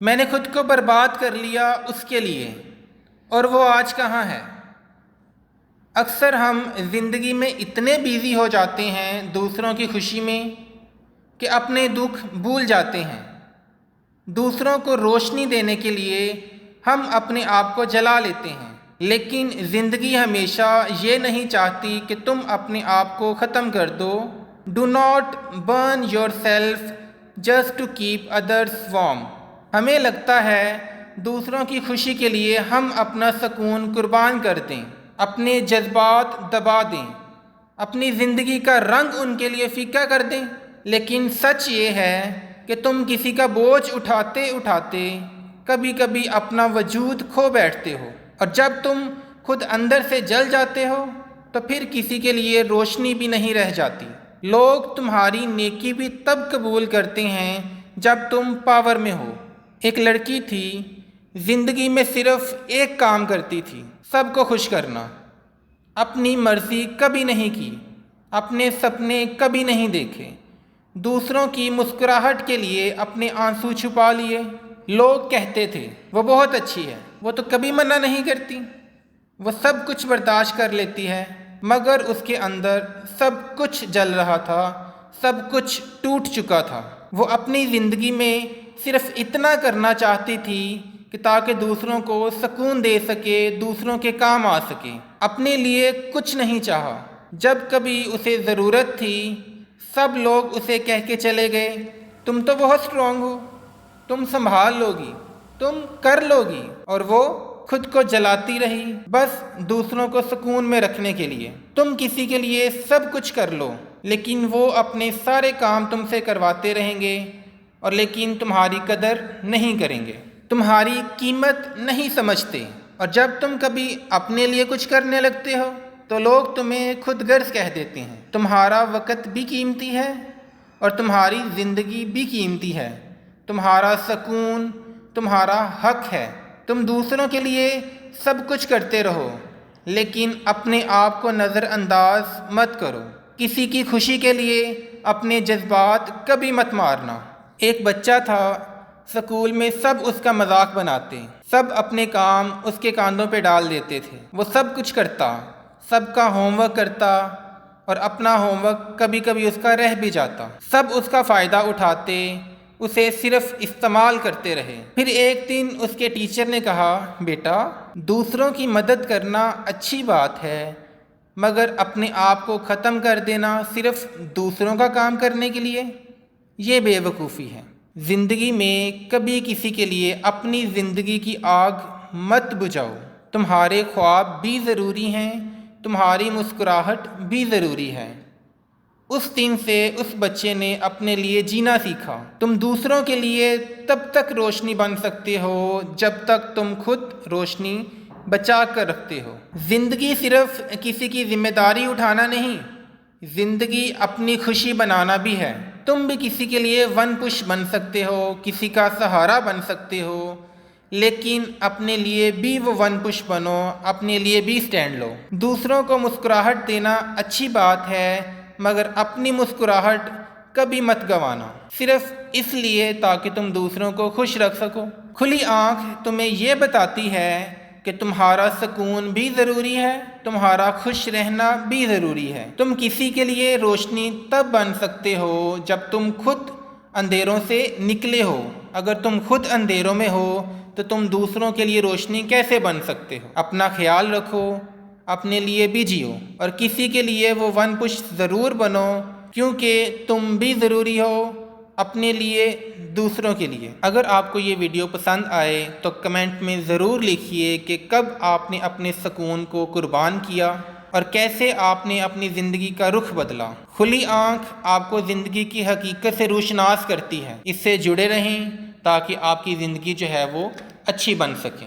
میں نے خود کو برباد کر لیا اس کے لیے، اور وہ آج کہاں ہے؟ اکثر ہم زندگی میں اتنے بیزی ہو جاتے ہیں دوسروں کی خوشی میں کہ اپنے دکھ بھول جاتے ہیں۔ دوسروں کو روشنی دینے کے لیے ہم اپنے آپ کو جلا لیتے ہیں، لیکن زندگی ہمیشہ یہ نہیں چاہتی کہ تم اپنے آپ کو ختم کر دو۔ Do not burn yourself just to keep others warm. ہمیں لگتا ہے دوسروں کی خوشی کے لیے ہم اپنا سکون قربان کر دیں، اپنے جذبات دبا دیں، اپنی زندگی کا رنگ ان کے لیے پھیکا کر دیں، لیکن سچ یہ ہے کہ تم کسی کا بوجھ اٹھاتے اٹھاتے کبھی کبھی اپنا وجود کھو بیٹھتے ہو، اور جب تم خود اندر سے جل جاتے ہو تو پھر کسی کے لیے روشنی بھی نہیں رہ جاتی۔ لوگ تمہاری نیکی بھی تب قبول کرتے ہیں جب تم پاور میں ہو۔ ایک لڑکی تھی، زندگی میں صرف ایک کام کرتی تھی، سب کو خوش کرنا۔ اپنی مرضی کبھی نہیں کی، اپنے سپنے کبھی نہیں دیکھے، دوسروں کی مسکراہٹ کے لیے اپنے آنسو چھپا لیے۔ لوگ کہتے تھے وہ بہت اچھی ہے، وہ تو کبھی منع نہیں کرتی، وہ سب کچھ برداشت کر لیتی ہے، مگر اس کے اندر سب کچھ جل رہا تھا، سب کچھ ٹوٹ چکا تھا۔ وہ اپنی زندگی میں صرف اتنا کرنا چاہتی تھی کہ تاکہ دوسروں کو سکون دے سکے، دوسروں کے کام آ سکے، اپنے لیے کچھ نہیں چاہا۔ جب کبھی اسے ضرورت تھی، سب لوگ اسے کہہ کے چلے گئے، تم تو بہت اسٹرانگ ہو، تم سنبھال لوگی، تم کر لوگی، اور وہ خود کو جلاتی رہی، بس دوسروں کو سکون میں رکھنے کے لیے۔ تم کسی کے لیے سب کچھ کر لو، لیکن وہ اپنے سارے کام تم سے کرواتے رہیں گے، اور لیکن تمہاری قدر نہیں کریں گے، تمہاری قیمت نہیں سمجھتے۔ اور جب تم کبھی اپنے لیے کچھ کرنے لگتے ہو تو لوگ تمہیں خود غرض کہہ دیتے ہیں۔ تمہارا وقت بھی قیمتی ہے اور تمہاری زندگی بھی قیمتی ہے، تمہارا سکون تمہارا حق ہے۔ تم دوسروں کے لیے سب کچھ کرتے رہو، لیکن اپنے آپ کو نظر انداز مت کرو۔ کسی کی خوشی کے لیے اپنے جذبات کبھی مت مارنا۔ ایک بچہ تھا، سکول میں سب اس کا مذاق بناتے، سب اپنے کام اس کے کاندھوں پہ ڈال دیتے تھے، وہ سب کچھ کرتا، سب کا ہوم ورک کرتا، اور اپنا ہوم ورک کبھی کبھی اس کا رہ بھی جاتا۔ سب اس کا فائدہ اٹھاتے، اسے صرف استعمال کرتے رہے۔ پھر ایک دن اس کے ٹیچر نے کہا، بیٹا، دوسروں کی مدد کرنا اچھی بات ہے، مگر اپنے آپ کو ختم کر دینا صرف دوسروں کا کام کرنے کے لیے، یہ بے وقوفی ہے۔ زندگی میں کبھی کسی کے لیے اپنی زندگی کی آگ مت بجھاؤ۔ تمہارے خواب بھی ضروری ہیں، تمہاری مسکراہٹ بھی ضروری ہے۔ اس دن سے اس بچے نے اپنے لیے جینا سیکھا۔ تم دوسروں کے لیے تب تک روشنی بن سکتے ہو جب تک تم خود روشنی بچا کر رکھتے ہو۔ زندگی صرف کسی کی ذمہ داری اٹھانا نہیں، زندگی اپنی خوشی بنانا بھی ہے۔ تم بھی کسی کے لیے ون پش بن سکتے ہو، کسی کا سہارا بن سکتے ہو، لیکن اپنے لیے بھی وہ ون پش بنو، اپنے لیے بھی سٹینڈ لو۔ دوسروں کو مسکراہٹ دینا اچھی بات ہے، مگر اپنی مسکراہٹ کبھی مت گنوانا، صرف اس لیے تاکہ تم دوسروں کو خوش رکھ سکو۔ کھلی آنکھ تمہیں یہ بتاتی ہے کہ تمہارا سکون بھی ضروری ہے، تمہارا خوش رہنا بھی ضروری ہے۔ تم کسی کے لیے روشنی تب بن سکتے ہو جب تم خود اندھیروں سے نکلے ہو۔ اگر تم خود اندھیروں میں ہو تو تم دوسروں کے لیے روشنی کیسے بن سکتے ہو؟ اپنا خیال رکھو، اپنے لیے بھی جیو، اور کسی کے لیے وہ ون پش ضرور بنو، کیونکہ تم بھی ضروری ہو، اپنے لیے، دوسروں کے لیے۔ اگر آپ کو یہ ویڈیو پسند آئے تو کمنٹ میں ضرور لکھیے کہ کب آپ نے اپنے سکون کو قربان کیا اور کیسے آپ نے اپنی زندگی کا رخ بدلا۔ کھلی آنکھ آپ کو زندگی کی حقیقت سے روشناس کرتی ہے۔ اس سے جڑے رہیں تاکہ آپ کی زندگی جو ہے وہ اچھی بن سکے۔